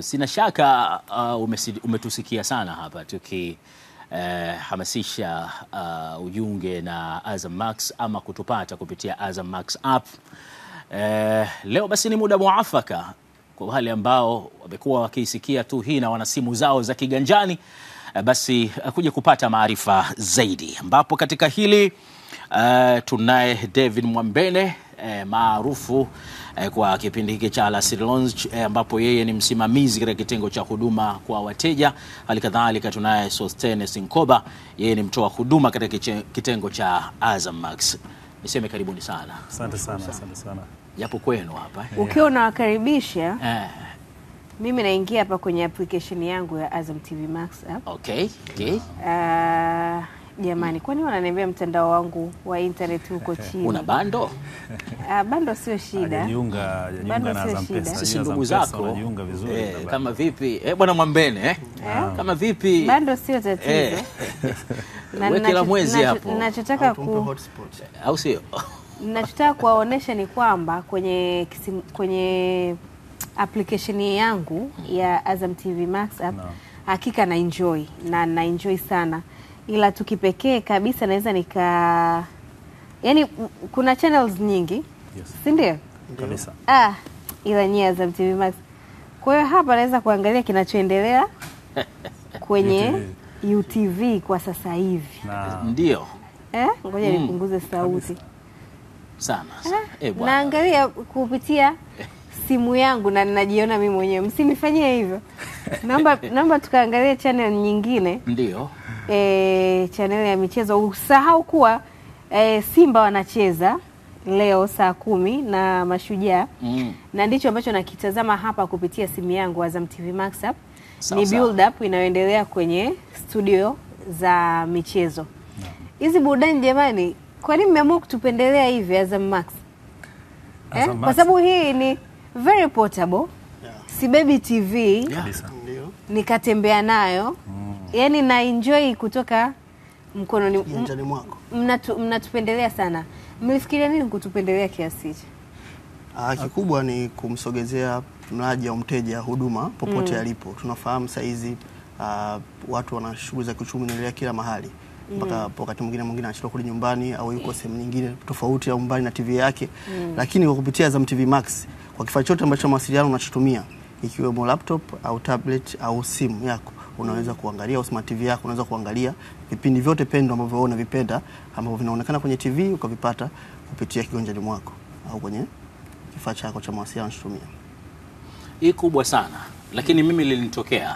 Sina shaka umetusikia sana hapa hamasisha ujiunge na Azam Max ama kutupata kupitia Azam Max app. Leo basi ni muda muafaka kwa wale ambao wamekuwa wakisikia tu hii na wana simu zao za kiganjani, basi kuja kupata maarifa zaidi, ambapo katika hili tunaye David Mwambene maarufu kwa kipindi hiki cha Alasiri Lounge, ambapo yeye ni msimamizi katika kitengo cha huduma kwa wateja. Halikadhalika tunaye Sostenes Nkoba, yeye ni mtoa huduma katika kitengo cha Azam Max. Niseme karibuni sana. Asante sana, asante sana. Japo kwenu hapa. Ukiwa unawakaribisha, mimi naingia hapa kwenye application yangu ya Azam TV Max app. Okay. Jamani, kwani wananiambia mtandao wangu wa internet huko chini? Una bando? Bando sio shida. Hajajiunga na Azam Pesa. Sisi ndugu zako wanajiunga vizuri. Kama vipi? Bwana Mwambene, kama vipi? Bando sio tatizo. Na kila mwezi hapo. Ninachotaka au sio? Ninachotaka kuwaonesha ni kwamba kwenye application yangu ya Azam TV Max app, hakika na enjoy sana. Ila tukipekee kabisa naweza yani kuna channels nyingi, yes, si ndio? Kabisa. Ila nyie Azam TV Max. Kwa hiyo hapa naweza kuangalia kinachoendelea kwenye UTV kwa sasa hivi. Ndio. Ngoja nipunguze sauti sana. Naangalia kupitia simu yangu na ninajiona mimi mwenyewe. Msinifanyie hivyo. Naomba tukaangalie channel nyingine. Ndio. Channel ya michezo. Usahau kuwa Simba wanacheza leo saa 10 na Mashujaa. Na ndicho ambacho nakitazama hapa kupitia simu yangu Azam TV Max app. Ni build up inayoendelea kwenye studio za michezo. Hizi burudani jamani, kwa nini mmeamua kutupendelea hivi Azam Max? Kwa sababu hii ni very portable. Si baby TV. Nikatembea nayo. Yani na enjoy kutoka mkononi mwako. Mnatupendelea sana. Mlifikiria nini kutupendelea kiasi hicho? Kikubwa ni kumsogezea mlaji au mteja huduma popote alipo. Tunafahamu saa hizi watu wana shughuli za kiuchumi inaendelea kila mahali. Mpaka wakati mwingine anachukua kule nyumbani au yuko sehemu nyingine tofauti au mbali na TV yake. Lakini kwa kupitia Azam TV Max, kwa kifaa chote ambacho mawasiliano unachotumia, ikiwemo laptop au tablet au simu yako, unaweza kuangalia, au smart TV yako unaweza kuangalia vipindi vyote pendwa ambavyo wewe unavipenda ambavyo vinaonekana kwenye TV, ukavipata kupitia kiganjani mwako au kwenye kifaa chako cha mawasiliano unachotumia. Hii kubwa sana. Lakini mimi lilinitokea,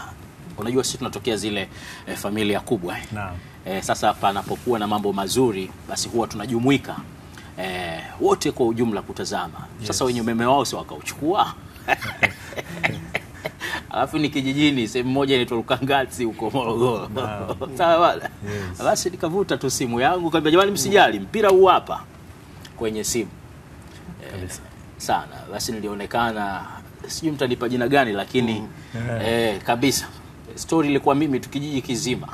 unajua sisi tunatokea zile familia kubwa. Naam. Sasa panapokuwa na mambo mazuri basi huwa tunajumuika wote kwa ujumla kutazama. Sasa wenye umeme wao si wakauchukua. Alafu ni kijijini, sehemu moja inaitwa Lukangatsi huko Morogoro. Sawa. Basi nikavuta tu simu yangu, kaambia jamani msijali, mpira huu hapa kwenye simu. Sana. Basi nilionekana, sijui mtanipa jina gani lakini kabisa. Story ilikuwa mimi tukijiji kizima.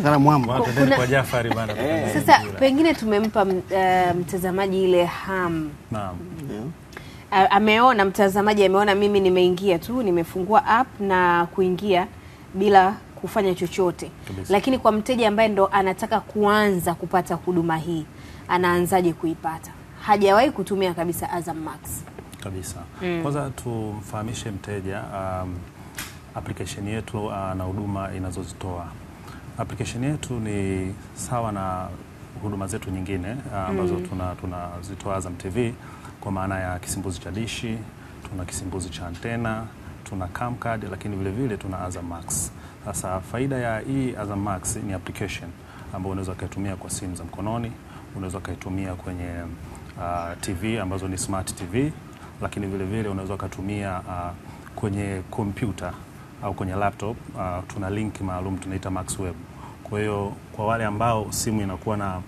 Kana mwamba kwa Jafari bana. Sasa pengine tumempa mtazamaji ile ham. Naam. Ameona mtazamaji ameona mimi nimeingia tu, nimefungua app na kuingia bila kufanya chochote. Lakini kwa mteja ambaye ndo anataka kuanza kupata huduma hii, anaanzaje kuipata? Hajawahi kutumia kabisa Azam Max. Kabisa. Kwanza tumfahamishe mteja application yetu na huduma inazozitoa. Application yetu ni sawa na huduma zetu nyingine ambazo tunazitoa Azam TV, kwa maana ya kisimbuzi cha dishi, tuna kisimbuzi cha antena, tuna camcard, lakini vile vile tuna Azam Max. Sasa faida ya hii Azam Max ni application ambayo unaweza kuitumia kwa simu za mkononi, unaweza kuitumia kwenye TV ambazo ni smart TV, lakini vile vile unaweza kutumia kwenye kompyuta au kwenye laptop. Tuna link maalum tunaita Max Web. Kwa hiyo kwa wale ambao simu inakuwa na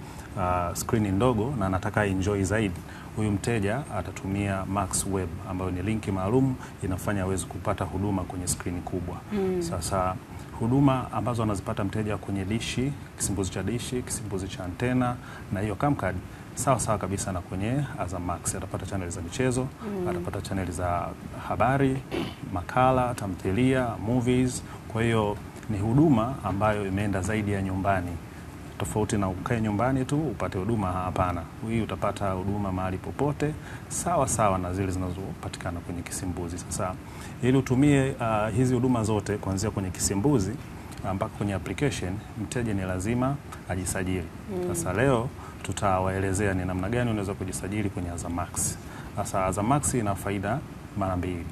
screen ndogo na anataka enjoy zaidi, huyu mteja atatumia Max Web ambayo ni linki maalum inafanya aweze kupata huduma kwenye screen kubwa. Sasa huduma ambazo anazipata mteja kwenye dishi, kisimbuzi cha dishi, kisimbuzi cha antena na hiyo camcard sawa sawa kabisa na kwenye Azam Max. Atapata channel za michezo, atapata channel za habari, makala, tamthilia, movies. Kwa hiyo ni huduma ambayo imeenda zaidi ya nyumbani. Tofauti na ukae nyumbani tu upate huduma, hapana. Hii utapata huduma mahali popote sawa sawa na zile zinazopatikana kwenye kisimbuzi. Sasa ili utumie hizi huduma zote kuanzia kwenye kisimbuzi mpaka kwenye application, mteja ni lazima ajisajili. Sasa leo tutawaelezea ni namna gani unaweza kujisajili kwenye Azam Max. Sasa Azam Max ina faida mara mbili.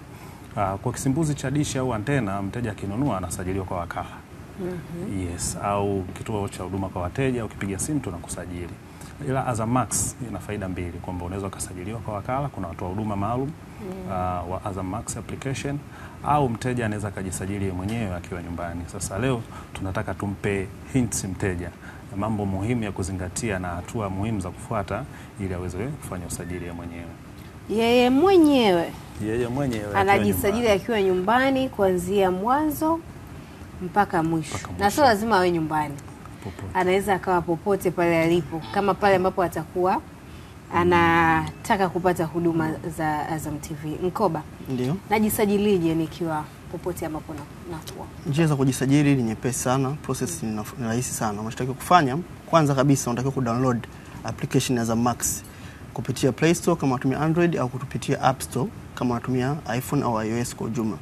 Kwa kisimbuzi cha dishi au antena, mteja akinunua anasajiliwa kwa wakala. Yes, au kituo cha huduma kwa wateja, ukipiga simu tunakusajili. Ila Azam Max ina faida mbili, kwamba unaweza kusajiliwa kwa wakala, kuna watoa huduma maalum wa Azam Max application, au mteja anaweza kujisajili mwenyewe akiwa nyumbani. Sasa leo tunataka tumpe hints mteja, mambo muhimu ya kuzingatia na hatua muhimu za kufuata ili aweze kufanya usajili mwenyewe. Yeye mwenyewe anajisajili akiwa nyumbani kuanzia mwanzo mpaka mwisho. Na sio lazima awe nyumbani. Popote. Anaweza akawa popote pale alipo, kama pale ambapo atakuwa anataka kupata huduma za Azam TV. Mkoba, ndio najisajilije nikiwa popote ambapo nakuwa? Njia za kujisajili ni nyepesi sana, process ni rahisi sana. Unachotakiwa kufanya, kwanza kabisa unatakiwa kudownload application ya Azam Max kupitia Play Store kama unatumia Android, au kupitia App Store kama unatumia iPhone au iOS kwa ujumla.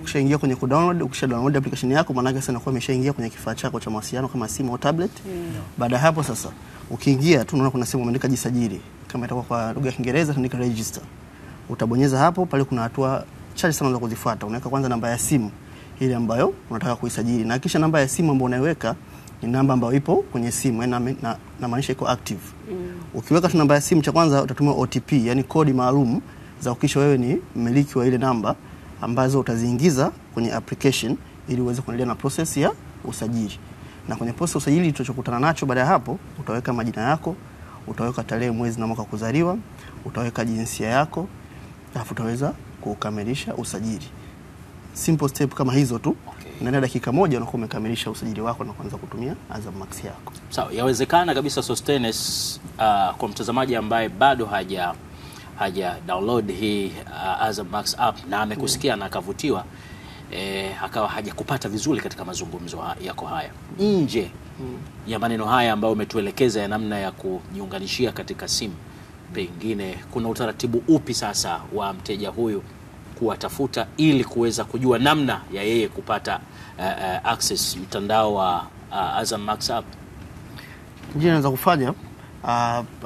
Ukishaingia kwenye kudownload, ukisha-download application yako, maana yake sana kwa imeshaingia kwenye kifaa chako cha mawasiliano kama simu au tablet. Baada ya hapo sasa, ukiingia tu unaona kuna sehemu imeandika jisajili. Kama itakuwa kwa lugha ya Kiingereza tunaandika register. Utabonyeza hapo, pale kuna hatua chache sana za kuzifuata. Unaweka kwanza namba ya simu ile ambayo unataka kuisajili, na kisha namba ya simu ambayo unaiweka ni namba ambayo ipo kwenye simu, na maanisha iko active. Ukiweka tu namba ya simu, cha kwanza utatumia OTP, yani kodi maalum za kuhakikisha wewe ni mmiliki wa ile namba, ambazo utaziingiza kwenye application ili uweze kuendelea na process ya usajili. Na kwenye process ya usajili tutachokutana nacho baada ya hapo, utaweka majina yako, utaweka tarehe, mwezi na mwaka kuzaliwa, utaweka jinsia yako, alafu utaweza kukamilisha usajili. Simple step kama hizo tu. Ndani ya dakika moja unakuwa umekamilisha usajili wako na kuanza kutumia Azam Max yako. Sawa, yawezekana kabisa Sostenes, kwa mtazamaji ambaye bado haja download hii Azam Max app na amekusikia na akavutiwa, akawa haja kupata vizuri katika mazungumzo yako haya. Nje ya maneno haya ambayo umetuelekeza ya namna ya kujiunganishia katika simu, pengine kuna utaratibu upi sasa wa mteja huyu kuwatafuta ili kuweza kujua namna ya yeye kupata access mtandao wa Azam Max app? Njia anaweza kufanya,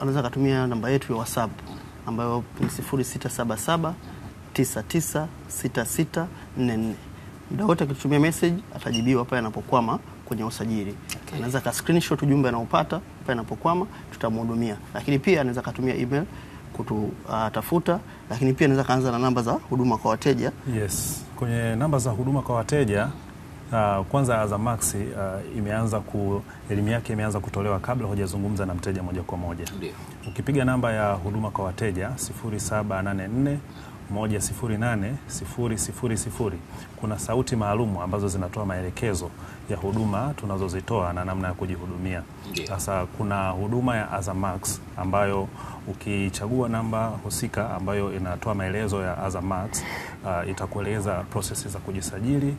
anaweza kutumia namba yetu ya WhatsApp ambayo ni 0677 996644. Muda wote akitumia message atajibiwa pale anapokwama kwenye usajili. Anaweza ka screenshot ujumbe anaopata pale anapokwama, tutamhudumia. Lakini pia anaweza kutumia email kututafuta, lakini pia anaweza kaanza na namba za huduma kwa wateja. Yes, kwenye namba za huduma kwa wateja, kwanza Azam Max elimu yake imeanza kutolewa kabla hujazungumza na mteja moja kwa moja. Ukipiga namba ya huduma kwa wateja 0784 108 000, kuna sauti maalumu ambazo zinatoa maelekezo ya huduma tunazozitoa na namna ya kujihudumia. Sasa kuna huduma ya Azam Max ambayo ukichagua namba husika ambayo inatoa maelezo ya Azam Max, itakueleza processes za kujisajili,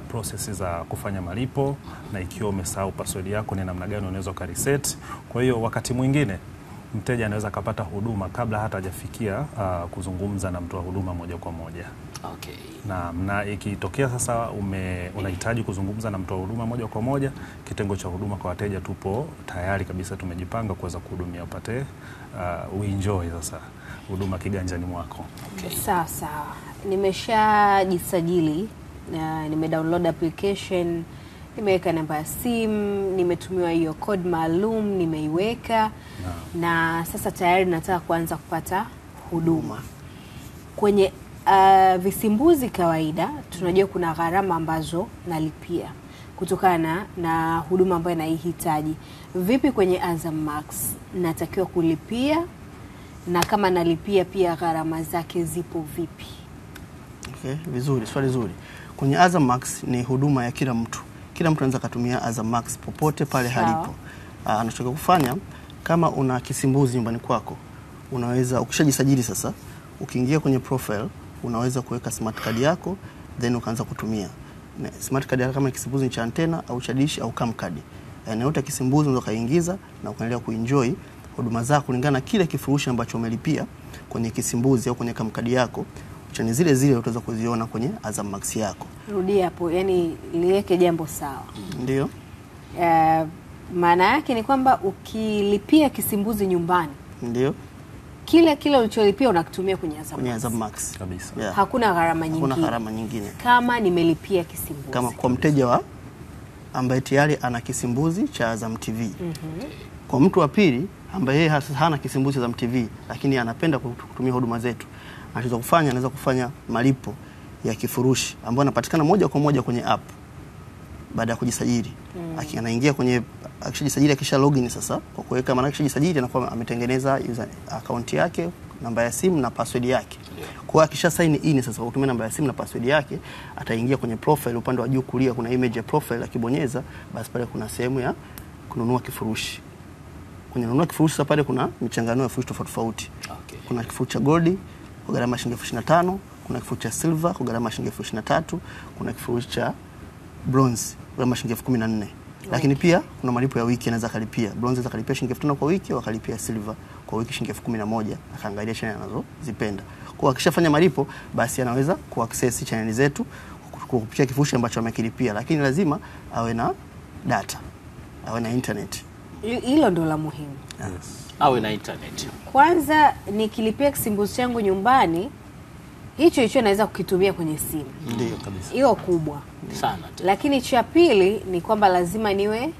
processes za kufanya malipo, na ikiwa umesahau password yako ni namna gani unaweza ka reset. Kwa hiyo wakati mwingine mteja anaweza kupata huduma kabla hata hajafikia kuzungumza na mtoa huduma moja kwa moja. Okay. Na ikitokea sasa unahitaji kuzungumza na mtoa huduma moja kwa moja, kitengo cha huduma kwa wateja tupo tayari kabisa, tumejipanga kuweza kuhudumia upate uenjoy sasa huduma kiganjani mwako. Okay. Sawa. Nimeshajisajili, nimedownload application, nimeweka namba ya simu, nimetumiwa hiyo code maalum, nimeiweka na sasa tayari nataka kuanza kupata huduma. Kwenye visimbuzi kawaida tunajua kuna gharama ambazo nalipia kutokana na huduma ambayo naihitaji. Vipi kwenye Azam Max natakiwa kulipia, na kama nalipia pia gharama zake zipo vipi? Okay, vizuri, swali zuri. Kwenye Azam Max ni huduma ya kila mtu. Kila mtu anaweza kutumia Azam Max popote pale halipo. Anachotakiwa kufanya, kama una kisimbuzi nyumbani kwako, unaweza ukishajisajili sasa, ukiingia kwenye profile unaweza kuweka smart card yako then ukaanza kutumia. Smart card kama kisimbuzi cha antena au cha dish au cam card. Na yote kisimbuzi unaweza kaingiza na ukaendelea kuenjoy huduma zako kulingana na kile kifurushi ambacho umelipia kwenye kisimbuzi au kwenye cam card yako. Chani zile zile utaweza kuziona kwenye Azam Max yako. Rudi hapo, yani liweke jambo sawa. Ndio. Maana yake ni kwamba ukilipia kisimbuzi nyumbani, ndio kile ulicholipia unakitumia kwenye Azam Max kabisa. Yeah. Hakuna gharama nyingine. Hakuna gharama nyingine. Kama nimelipia kisimbuzi. Kama kwa mteja ambaye tayari ana kisimbuzi cha Azam TV. Kwa mtu wa pili ambaye yeye hana kisimbuzi cha Azam TV lakini anapenda kutumia huduma zetu, anaweza kufanya malipo ya kifurushi ambayo yanapatikana moja kwa moja kwenye app baada ya kujisajili. Anaingia kwenye akishajisajili, akisha login sasa, kwa kuweka maana akishajisajili anakuwa ametengeneza user account yake, namba ya simu na password yake. Kwa akisha sign in sasa kwa kutumia namba ya simu na password yake, ataingia kwenye profile, upande wa juu kulia kuna image ya profile, akibonyeza basi pale kuna sehemu ya kununua kifurushi. Kwenye kununua kifurushi sasa pale kuna michanganuo ya vifurushi tofauti tofauti. Okay. Kuna kifurushi cha gold kwa gharama ya shilingi 25,000, kuna kifurushi cha silver kwa gharama ya shilingi 23,000, kuna kifurushi cha bronze kwa gharama ya shilingi 14,000. Lakini pia kuna malipo ya wiki, anaweza kalipia bronze, anaweza kalipia shilingi 5,000 kwa wiki, au kalipia silver kwa wiki shilingi 11,000, akaangalia channel anazozipenda. Kwa akishafanya malipo basi anaweza kuaccess channel zetu kupitia kifurushi ambacho amekilipia, lakini lazima awe na data, awe na internet. Hilo ndo la muhimu. Yes. Awe na internet. Kwanza nikilipia kisimbuzi changu nyumbani, hicho naweza kukitumia kwenye simu. Ndio kabisa. Hiyo kubwa sana. Lakini cha pili ni kwamba lazima niwe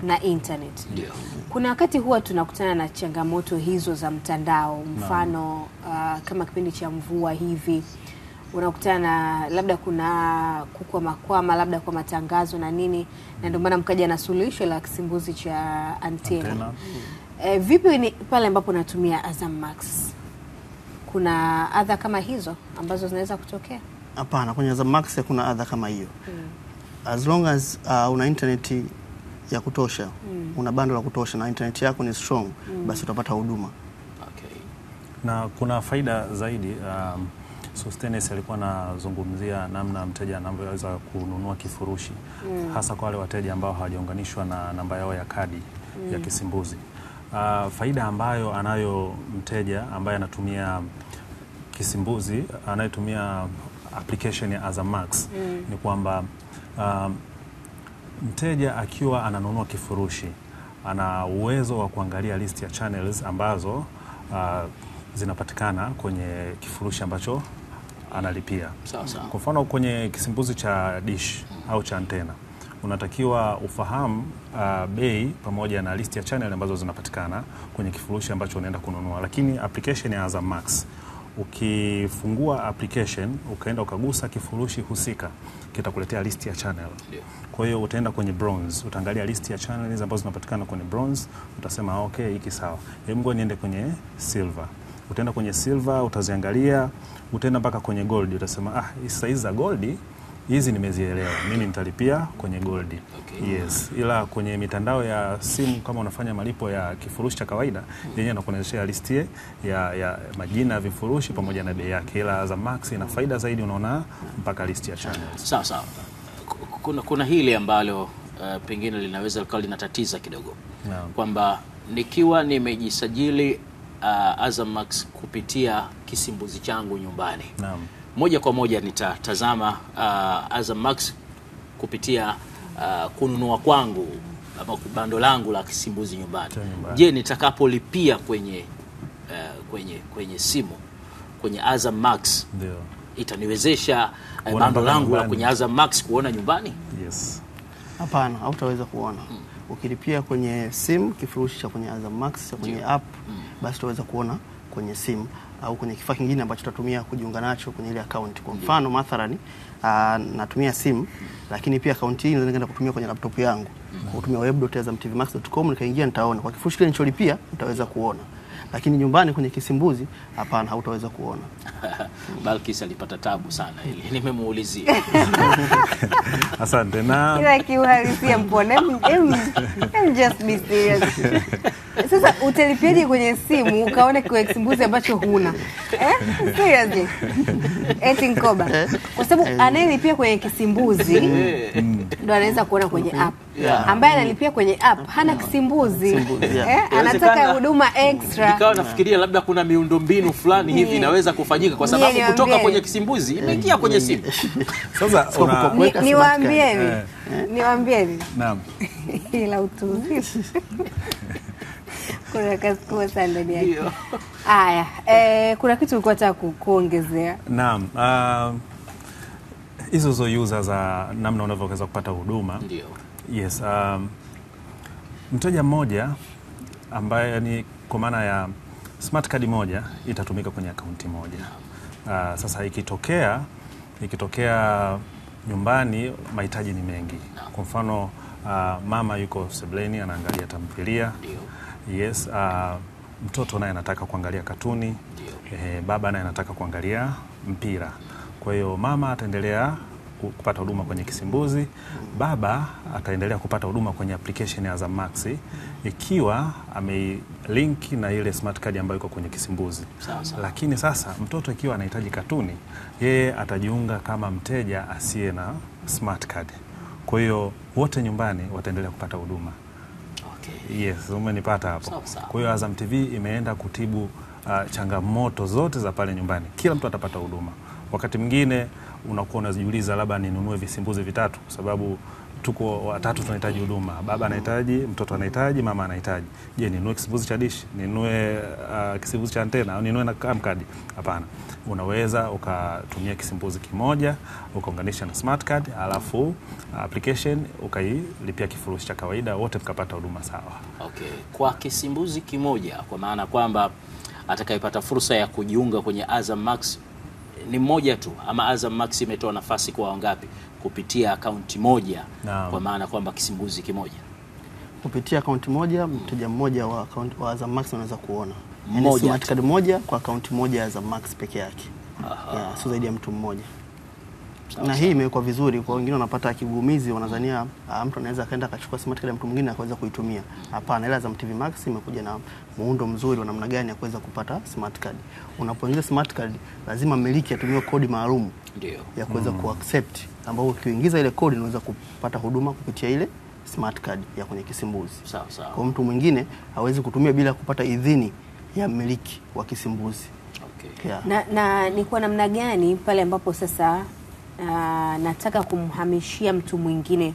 na internet. Ndio. Kuna wakati huwa tunakutana na changamoto hizo za mtandao, mfano kama kipindi cha mvua hivi, unakutana labda kuna kukwama labda kwa matangazo na nini, na ndio maana mkaja na suluhisho la kisimbuzi cha antena. Vipi ni pale ambapo natumia Azam Max? Kuna adha kama hizo ambazo zinaweza kutokea? Hapana, kwenye Azam Max hakuna adha kama hiyo. As long as una internet ya kutosha, una bando la kutosha na internet yako ni strong, basi utapata huduma. Okay. Na kuna faida zaidi. Sostenes alikuwa anazungumzia namna mteja anavyoweza kununua kifurushi, hasa kwa wale wateja ambao hawajaunganishwa na namba yao ya kadi ya kisimbuzi. Faida ambayo anayo mteja ambaye anatumia kisimbuzi, anayetumia application ya Azam Max, ni kwamba mteja akiwa ananunua kifurushi ana uwezo wa kuangalia list ya channels ambazo zinapatikana kwenye kifurushi ambacho analipia. Kwa mfano kwenye kisimbuzi cha dish au cha antena, unatakiwa ufahamu bei pamoja na list ya channel ambazo zinapatikana kwenye kifurushi ambacho unaenda kununua. Lakini application ya Azam Max, ukifungua application ukaenda ukagusa kifurushi husika, kitakuletea list ya channel. Kwa hiyo utaenda kwenye bronze, utaangalia list ya channels ambazo zinapatikana kwenye bronze, utasema okay, hiki sawa, hebu ngoja niende kwenye silver. Utaenda kwenye silver, utaziangalia, utaenda mpaka kwenye gold, utasema sasa hizi za gold hizi nimezielewa, mimi nitalipia kwenye gold. Okay. Yes. Ila kwenye mitandao ya simu kama unafanya malipo ya kifurushi cha kawaida, yenyewe inakuonyesha listi ya majina ya vifurushi pamoja na bei yake. Ila Azam Max ina faida zaidi, unaona mpaka listi ya channels. Sawa sawa. Kuna hili ambalo pengine linaweza likawa linatatiza kidogo. Kwamba nikiwa nimejisajili Azam Max kupitia kisimbuzi changu nyumbani. Naam. Moja kwa moja nitatazama Azam Max kupitia kununua kwangu ama bando langu la kisimbuzi nyumbani. Je, nitakapolipia kwenye simu kwenye Azam Max, ndio itaniwezesha bando langu la kwenye Azam Max kuona nyumbani? Yes. Hapana, hautaweza kuona. Ukilipia kwenye simu kifurushi cha kwenye Azam Max cha kwenye app, basi utaweza kuona kwenye simu au kwenye kifaa kingine ambacho tutatumia kujiunga nacho kwenye ile account. Kwa mfano mathalani natumia simu, lakini pia account hii naweza kutumia kwenye laptop yangu. Kwa kutumia web.azamtvmax.com nikaingia, nitaona kwa kifurushi kile nilicholipia, nitaweza kuona. Lakini nyumbani kwenye kisimbuzi, hapana, hautaweza kuona. Balkis alipata tabu sana hili, nimemuulizia. Asante. Na kila kiuhalisia mpone, just be serious. Sasa utalipiaje kwenye simu ukaone kwa kisimbuzi ambacho huna? Seriously? Eti Nkoba. Kwa sababu anayelipia kwenye kisimbuzi ndo anaweza kuona kwenye app. Ambaye analipia kwenye app hana kisimbuzi. Anataka huduma extra. Nikawa nafikiria labda kuna miundombinu fulani hivi inaweza kufanyika kwa sababu kutoka kwenye kisimbuzi imeingia kwenye simu. Sasa niwaambieni. Naam. Ila utuzi. Kuna kazi kubwa sana ndani yake. Haya, kuna kitu ulikuwa unataka kuongezea? Naam. Hizo zo users za namna unavyoweza kupata huduma. Ndio. Yes, mteja mmoja ambaye ni kwa maana ya smart card moja itatumika kwenye akaunti moja. Sasa ikitokea nyumbani mahitaji ni mengi. Kwa mfano mama yuko sebuleni anaangalia tamthilia. Yes, mtoto naye anataka kuangalia katuni. Baba naye anataka kuangalia mpira. Kwa hiyo mama ataendelea kupata huduma kwenye kisimbuzi, baba ataendelea kupata huduma kwenye application ya Azam Max ikiwa amelink na ile smart card ambayo iko kwenye kisimbuzi. Lakini sasa mtoto ikiwa anahitaji katuni, yeye atajiunga kama mteja asiye na smart card. Kwa hiyo wote nyumbani wataendelea kupata huduma. Yes, umenipata hapo. Kwa hiyo Azam TV imeenda kutibu changamoto zote za pale nyumbani. Kila mtu atapata huduma. Wakati mwingine unakuwa unajiuliza labda ninunue visimbuzi vitatu kwa sababu tuko watatu tunahitaji huduma. Baba anahitaji, mtoto anahitaji, mama anahitaji. Je, ninunue kisimbuzi cha dish, ninunue kisimbuzi cha antena au ninunue na camcard? Hapana. Unaweza ukatumia kisimbuzi kimoja, ukaunganisha na smart card, alafu application ukailipia kifurushi cha kawaida, wote mkapata huduma sawa. Okay. Kwa kisimbuzi kimoja, kwa maana kwamba atakayepata fursa ya kujiunga kwenye Azam Max ni mmoja tu, ama Azam Max imetoa nafasi kwa wangapi kupitia akaunti moja? Kwa maana kwamba kisimbuzi kimoja kupitia akaunti moja, mteja mmoja wa akaunti wa Azam Max anaweza kuona yani smart card moja kwa akaunti moja ya Azam Max peke yake. Sio zaidi ya mtu mmoja. Na hii imekuwa vizuri kwa wengine wanapata kigumizi, wanadhania mtu anaweza kaenda akachukua smart card ya mtu mwingine akaweza kuitumia. Hapana, ila Azam TV Max imekuja na muundo mzuri wa namna gani ya kuweza kupata smart card. Unapoingiza smart card lazima mmiliki atumie kodi maalum ya kuweza kuaccept, ambapo ukiingiza ile kodi unaweza kupata huduma kupitia ile smart card ya kwenye kisimbuzi. Kwa mtu mwingine hawezi kutumia bila kupata idhini ya mmiliki wa kisimbuzi. Na ni kwa namna gani pale ambapo sasa nataka kumhamishia mtu mwingine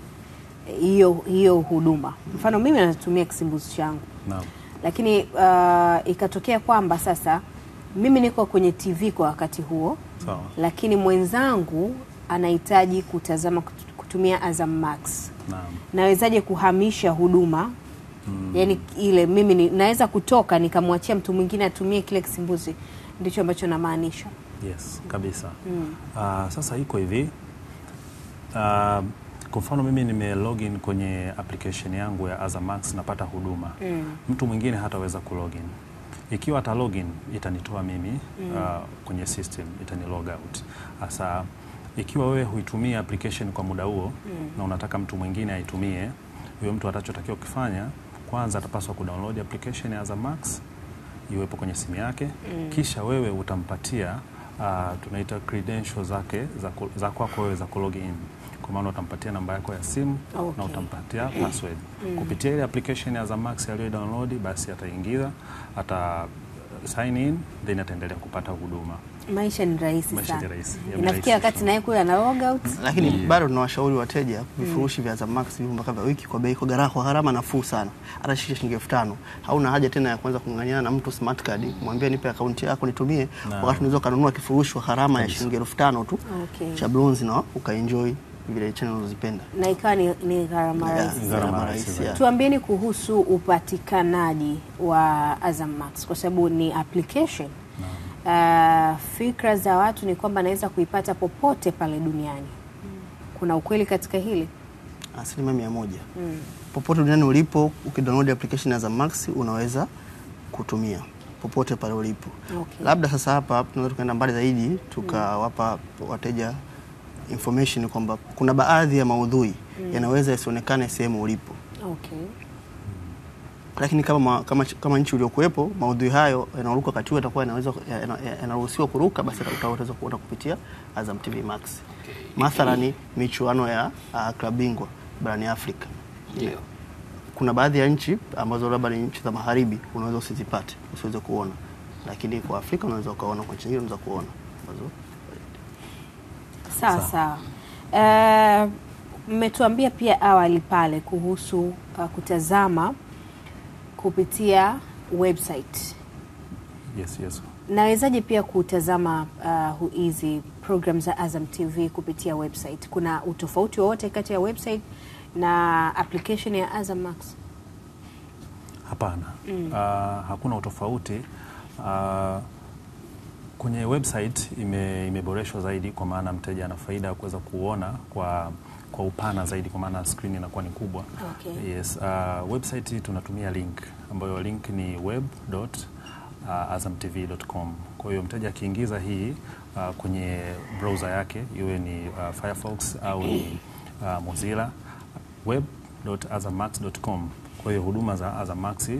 hiyo huduma? Mfano mimi natumia kisimbuzi changu. Lakini ikatokea kwamba sasa mimi niko kwenye TV kwa wakati huo. Lakini mwenzangu anahitaji kutumia Azam Max. Nawezaje kuhamisha huduma? Yaani ile mimi naweza kutoka nikamwachia mtu mwingine atumie kile kisimbuzi. Ndicho ambacho namaanisha. Yes, kabisa. Sasa iko hivi. Kwa mfano mimi nime-login kwenye application yangu ya Azam Max napata huduma. Mtu mwingine hataweza ku-login. Ikiwa ata-login itanitoa mimi kwenye system, itani-log out. Sasa ikiwa wewe huitumia application kwa muda huo na unataka mtu mwingine aitumie, huyo mtu atachotakiwa kufanya, kwanza atapaswa ku-download application ya Azam Max iwepo kwenye simu yake, kisha wewe utampatia tunaita credentials zake za kwako wewe za ku-login. Kwa maana utampatia namba yako ya simu na utampatia password. Kupitia ile application ya Azam Max aliyo download, basi ataingiza, sign in, then ataendelea kupata huduma. Maisha ni rahisi sana. Inafikia wakati naye kule ana log out. Lakini bado tunawashauri wateja vifurushi vya Azam Max vipo mpaka vya wiki kwa bei kwa gharama nafuu sana. Hata shilingi 5,000. Hauna haja tena ya kuanza kungangania na mtu smart card, mwambie nipe akaunti yako nitumie, wakati unaweza kununua kifurushi kwa gharama ya shilingi 5,000 tu cha bronze na ukaenjoy vile channel unazipenda. Na ikawa ni gharama rahisi. Tuambieni kuhusu upatikanaji wa Azam Max kwa sababu ni application. Fikra za watu ni kwamba naweza kuipata popote pale duniani. Kuna ukweli katika hili? 100%. Popote duniani ulipo, ukidownload application ya Azam Max unaweza kutumia popote pale ulipo. Labda sasa hapa tunaweza tukaenda mbali zaidi tukawapa wateja information kwamba kuna baadhi ya maudhui yanaweza yasionekane sehemu ulipo. lakini kama nchi uliokuwepo maudhui hayo yanaruka wakati huo yatakuwa yanaruhusiwa kuruka, basi utaweza kuona kupitia Azam TV Max. Mathalani michuano ya klabu bingwa barani Afrika. Ndio. Kuna baadhi ya nchi ambazo labda ni nchi za magharibi unaweza usizipate, usiweze kuona. Lakini kwa Afrika unaweza ukaona, kwa nchi nyingine unaweza kuona. Sawa. Mmetuambia pia awali pale kuhusu kutazama kupitia website. Yes. Nawezaje pia kutazama hizi programs za Azam TV kupitia website? Kuna utofauti wowote kati ya website na application ya Azam Max? Hapana. Hakuna utofauti. Kwenye website imeboreshwa zaidi, kwa maana mteja ana faida ya kuweza kuona kwa upana zaidi, kwa maana screen inakuwa ni kubwa. Okay. Yes. Website tunatumia link ambayo link ni web.azamtv.com. Kwa hiyo mteja akiingiza hii kwenye browser yake, iwe ni Firefox au ni Mozilla, web.azammax.com. Kwa hiyo huduma za Azam Max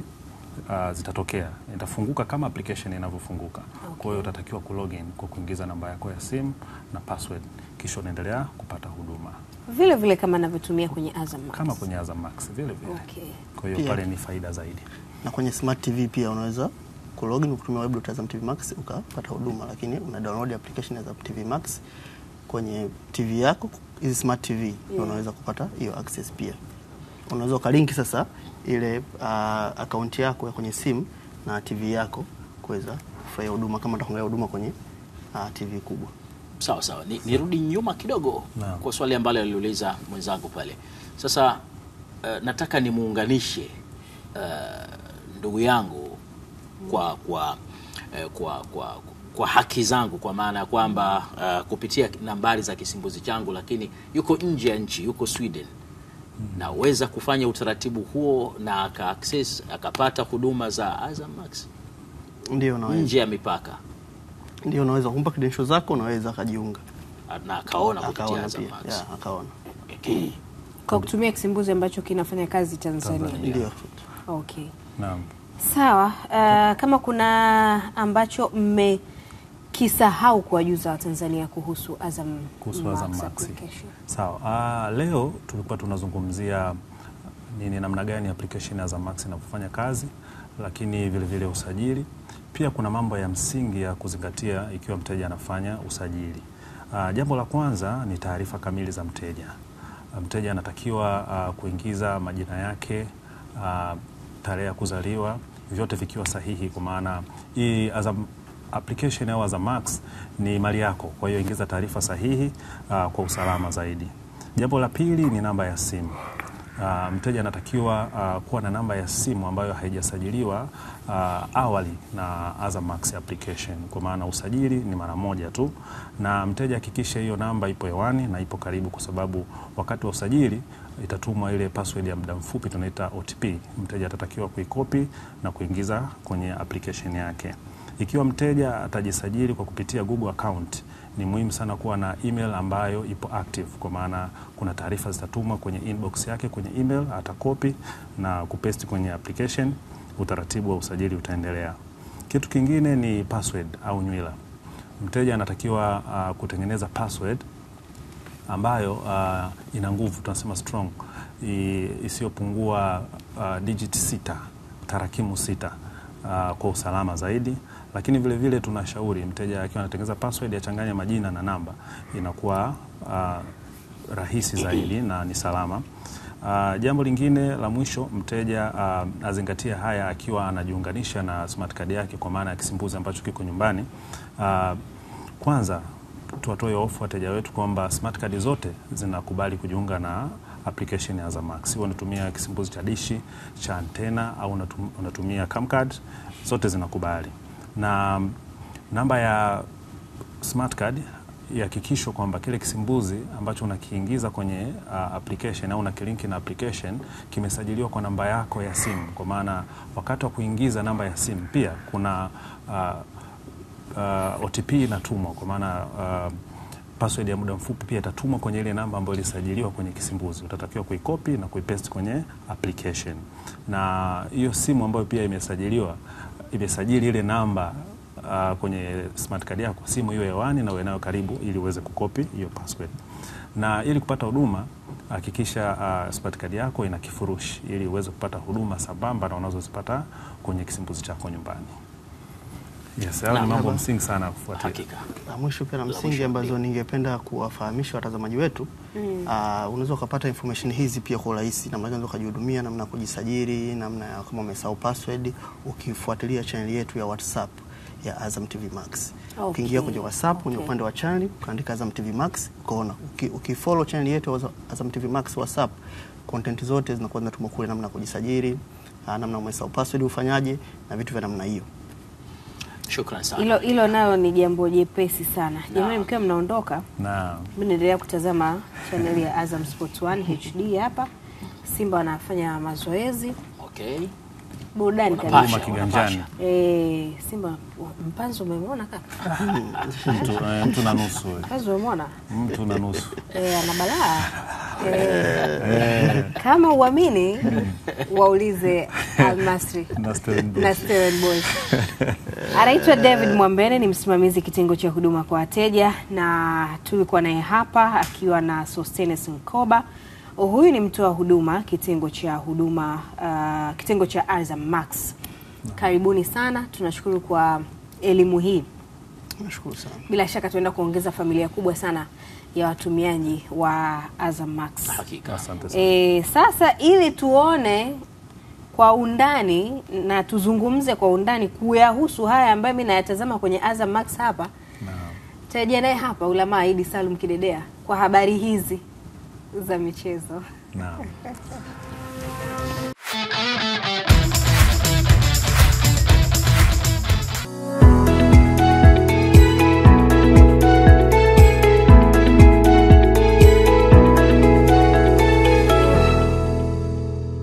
zitatokea, itafunguka kama application inavyofunguka. Okay. Kwa hiyo utatakiwa kulogin kwa kuingiza namba yako ya simu na password, kisha unaendelea kupata huduma vile kama navyotumia kwenye Azam Max. Kama kwenye Azam Max vile. Okay. Kwa hiyo pale ni faida zaidi. Na kwenye Smart TV pia unaweza kulogin kutumia web.azamtv Max ukapata huduma, lakini una download application ya Azam TV Max kwenye TV yako, hizi Smart TV unaweza kupata hiyo access pia. Unaweza ukalinki sasa ile account yako ya kwenye simu na TV yako kuweza kufanya huduma kama utaangalia huduma kwenye TV kubwa. Sawa. Nirudi nyuma kidogo kwa swali ambalo aliuliza mwenzangu pale. Sasa nataka nimuunganishe ndugu yangu kwa haki zangu, kwa maana ya kwamba kupitia nambari za kisimbuzi changu, lakini yuko nje ya nchi, yuko Sweden. Naweza kufanya utaratibu huo na aka-access akapata huduma za Azam Max? Ndio, naweza. Nje ya mipaka? Ndio, unaweza kumpa credentials zako, unaweza kujiunga na akaona kupitia Azam Max. Akaona. Okay. Kwa kutumia kisimbuzi ambacho kinafanya kazi Tanzania. Ndio. Okay. Naam. Sawa. Kama kuna ambacho mmekisahau kuwajuza Watanzania kuhusu Azam Max application. Sawa. Leo tulikuwa tunazungumzia namna gani application ya Azam Max inafanya kazi, lakini vile usajili. Pia kuna mambo ya msingi ya kuzingatia ikiwa mteja anafanya usajili. Jambo la kwanza ni taarifa kamili za mteja. Mteja anatakiwa kuingiza majina yake, tarehe ya kuzaliwa, vyote vikiwa sahihi, kwa maana hii Azam application au Azam Max ni mali yako. Kwa hiyo ingiza taarifa sahihi kwa usalama zaidi. Jambo la pili ni namba ya simu. Mteja anatakiwa kuwa na namba ya simu ambayo haijasajiliwa awali na Azam Max application, kwa maana usajili ni mara moja tu, na mteja hakikisha hiyo namba ipo hewani na ipo karibu, kwa sababu wakati wa usajili itatumwa ile password ya muda mfupi tunaita OTP. Mteja atatakiwa kuikopi na kuingiza kwenye application yake. Ikiwa mteja atajisajili kwa kupitia Google account, ni muhimu sana kuwa na email ambayo ipo active, kwa maana kuna taarifa zitatumwa kwenye inbox yake kwenye email, atakopi na kupaste kwenye application, utaratibu wa usajili utaendelea. Kitu kingine ni password au nywila. Mteja anatakiwa kutengeneza password ambayo ina nguvu, tunasema strong, isiyopungua digit 6, tarakimu 6, kwa usalama zaidi. Lakini vile tunashauri mteja akiwa anatengeneza password achanganye majina na namba, inakuwa rahisi zaidi na ni salama. Jambo lingine la mwisho, mteja azingatia haya akiwa anajiunganisha na smart card yake, kwa maana ya kisimbuzi ambacho kiko nyumbani. Kwanza tuwatoe hofu wateja wetu kwamba smart card zote zinakubali kujiunga na application ya Azam Max. Unatumia kisimbuzi cha dishi, cha antena au unatumia cam card, zote zinakubali. Na namba ya smart card ihakikishwe kwamba kile kisimbuzi ambacho unakiingiza kwenye application au unakilinki na application kimesajiliwa kwa namba yako ya simu, kwa maana wakati wa kuingiza namba ya simu pia kuna OTP inatumwa, kwa maana password ya muda mfupi pia itatumwa kwenye ile namba ambayo ilisajiliwa kwenye kisimbuzi. Utatakiwa kuikopi na kuipaste kwenye application. Na hiyo simu ambayo pia imesajili ile namba kwenye smart card yako, simu hiyo hewani na uwe nayo karibu ili uweze kukopi hiyo password. Na ili kupata huduma, hakikisha smart card yako ina kifurushi ili uweze kupata huduma sambamba na unazozipata kwenye kisimbuzi chako nyumbani. Yes, hayo ni mambo msingi sana kufuatilia. Hakika. Mwisho pia na msingi ambazo ningependa kuwafahamisha watazamaji wetu, unaweza kupata information hizi pia kwa urahisi, namna gani ukajihudumia, namna kujisajili, namna kama umesahau password, ukifuatilia channel yetu ya WhatsApp ya Azam TV Max. Ukiingia kwenye WhatsApp kwenye upande wa channel ukaandika Azam TV Max, ukaona ukifollow channel yetu Azam TV Max WhatsApp, content zote zinakuwa zinatumwa kule, namna kujisajili, namna umesahau password ufanyaje na vitu vya namna hiyo. Shukrani sana. Hilo nalo ni jambo jepesi sana. Jamani, mkiwa mnaondoka, mimi naendelea kutazama channel ya Azam Sports 1 HD hapa. Simba wanafanya mazoezi. Okay. Burudani kabisa kiganjani. Simba mpanzo umemwona kaka? Mtu na nusu. Mpanzo umemwona? Mtu na nusu. Ana balaa. Kama uamini waulize Al-Masry na Stellenbosch. Anaitwa David Mwambene, ni msimamizi kitengo cha huduma kwa wateja, na tulikuwa naye hapa akiwa na Sostenes Nkoba. Huyu ni mtoa huduma kitengo cha Azam Max. Karibuni sana, tunashukuru kwa elimu hii. Nashukuru sana. Bila shaka tunaenda kuongeza familia kubwa sana ya watumiaji wa Azam Max. Hakika. Asante sana. Sasa ili tuone kwa undani na tuzungumze kwa undani kuyahusu haya ambayo mimi nayatazama kwenye Azam Max hapa. Tarejea naye hapa Ulamaa Idi Salum Kidedea kwa habari hizi za michezo. Naam.